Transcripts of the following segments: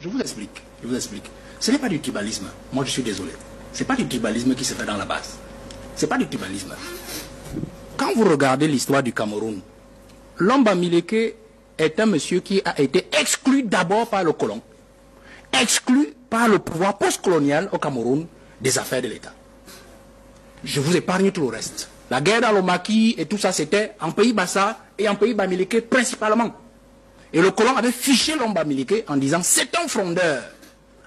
Je vous explique. Ce n'est pas du tribalisme. Moi, je suis désolé. Ce n'est pas du tribalisme qui se fait dans la base. Ce n'est pas du tribalisme. Quand vous regardez l'histoire du Cameroun, Lomba Mileke est un monsieur qui a été exclu d'abord par le colon, exclu par le pouvoir postcolonial au Cameroun des affaires de l'État. Je vous épargne tout le reste. La guerre dans le maquis et tout ça, c'était en pays Bassa et en pays Bamileke principalement. Et le colon avait fiché Lomba Mileke en disant c'est un frondeur.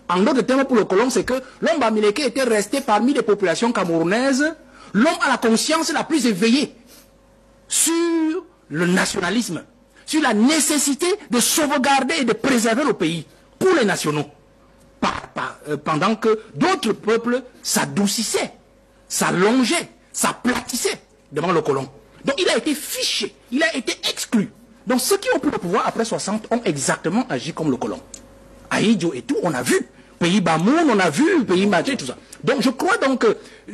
En d'autres termes, pour le colon, c'est que Lomba Mileke était resté parmi les populations camerounaises l'homme à la conscience la plus éveillée sur le nationalisme, sur la nécessité de sauvegarder et de préserver le pays pour les nationaux. Pendant que d'autres peuples s'adoucissaient, s'allongeaient, s'aplatissaient devant le colon. Donc il a été fiché, il a été exclu. Donc ceux qui ont pris le pouvoir après 60 ont exactement agi comme le colon. Aïdjo et tout, on a vu. Pays Bamoun, on a vu, pays Madjé, tout ça. Donc je crois donc,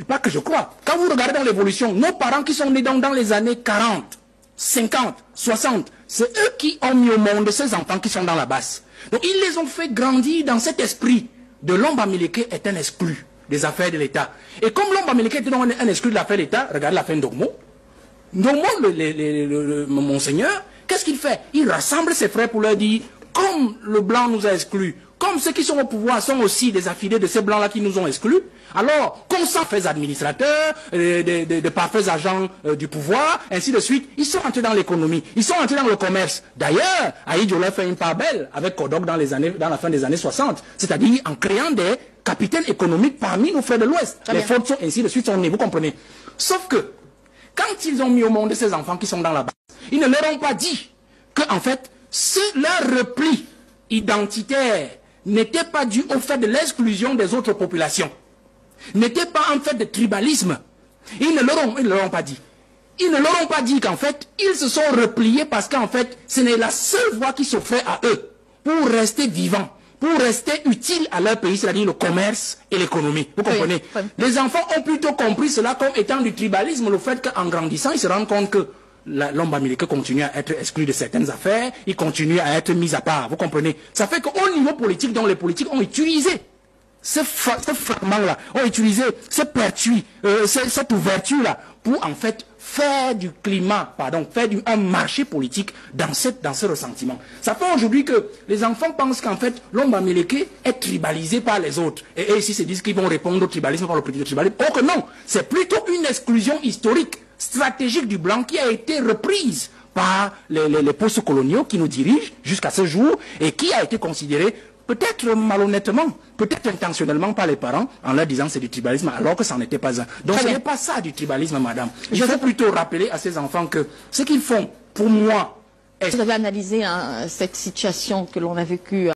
pas que je crois, quand vous regardez dans l'évolution, nos parents qui sont nés dans les années 40, 50, 60, c'est eux qui ont mis au monde ces enfants qui sont dans la basse. Donc ils les ont fait grandir dans cet esprit de Lomba Mileke est un exclu des affaires de l'État. Et comme Lomba Mileke était un exclu de l'affaire de l'État, regardez la fin d'Ogmo. Ndogmo, monseigneur, qu'est-ce qu'il fait? Il rassemble ses frères pour leur dire, comme le blanc nous a exclus, comme ceux qui sont au pouvoir sont aussi des affiliés de ces blancs-là qui nous ont exclus, alors qu'on s'en fait administrateurs, de parfaits agents du pouvoir, ainsi de suite, ils sont entrés dans l'économie, ils sont entrés dans le commerce. D'ailleurs, Aïdjo leur fait une part belle avec Kodok dans la fin des années 60, c'est-à-dire en créant des capitaines économiques parmi nos frères de l'Ouest. Les forces, ainsi de suite, sont nées, vous comprenez. Sauf que, quand ils ont mis au monde ces enfants qui sont dans la base, ils ne leur ont pas dit que, en fait, leur repli identitaire n'était pas dû au fait de l'exclusion des autres populations, n'était pas en fait de tribalisme. Ils ne leur ont pas dit. Ils ne leur ont pas dit qu'en fait, ils se sont repliés parce qu'en fait, ce n'est la seule voie qui s'offrait à eux pour rester vivants, pour rester utiles à leur pays, c'est-à-dire le commerce et l'économie. Vous comprenez? Oui. Les enfants ont plutôt compris cela comme étant du tribalisme, le fait qu'en grandissant, ils se rendent compte que Lomba Mileke continue à être exclu de certaines affaires, il continue à être mis à part, vous comprenez? Ça fait qu'au niveau politique, donc les politiques ont utilisé ce fragment-là, ont utilisé ce pertuis, cette ouverture-là, pour en fait faire du climat, faire un marché politique dans ce ressentiment. Ça fait aujourd'hui que les enfants pensent qu'en fait, Lomba Mileke est tribalisé par les autres. Et ici, se disent qu'ils vont répondre au tribalisme par le politique de tribalisme. Or que non, c'est plutôt une exclusion historique, stratégique du blanc qui a été reprise par les postes coloniaux qui nous dirigent jusqu'à ce jour et qui a été considérée peut-être malhonnêtement, peut-être intentionnellement par les parents en leur disant c'est du tribalisme alors que ça n'en était pas un. Donc ce n'est pas ça du tribalisme, madame. Il faut plutôt rappeler à ces enfants que ce qu'ils font, pour moi... Vous avez analysé cette situation que l'on a vécue